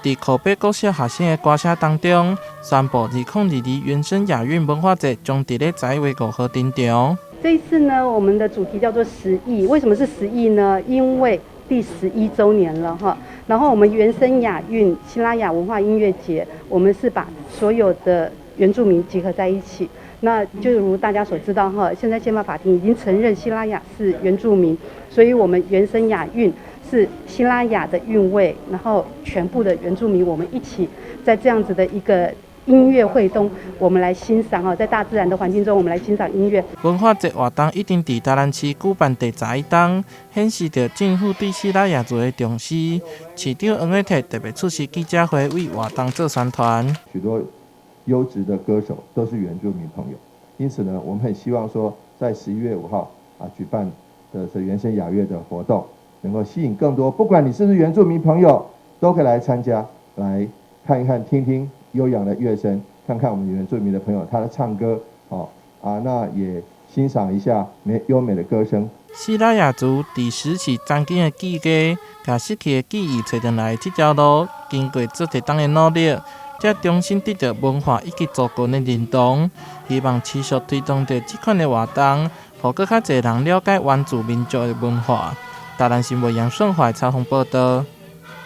在靠北国小学生的歌声当中，宣布2022原生亚运文化节将在10月5号登场。这一次呢，我们的主题叫做10亿。为什么是10亿呢？因为第11周年了哈。然后我们原生亚运西拉雅文化音乐节，我们是把所有的原住民集合在一起。那就如大家所知道哈，现在宪法法庭已经承认西拉雅是原住民，所以我们原生亚运是西拉雅的韵味，然后全部的原住民我们一起在这样子的一个音乐会中，我们来欣赏在大自然的环境中，我们来欣赏音乐。文化节活动一定在台南市举办第11档，显示着政府对西拉雅族的重视。市长黄伟铁特别出席记者会，为活动做宣传。许多优质的歌手都是原住民朋友，因此呢，我们很希望说，在11月5号举办的这原生雅乐的活动，能够吸引更多，不管你是不是原住民朋友，都可以来参加，来看一看、听听悠扬的乐声，看看我们原住民的朋友他的唱歌，那也欣赏一下优美的歌声。西拉雅族在拾起曾经的记忆，把失去的记忆找回来这条路，经过这一档的努力，才重新得到文化以及族群的认同。希望持续推动着这款的活动，让更较侪人了解原住民族的文化。台南新闻杨顺怀采访报道。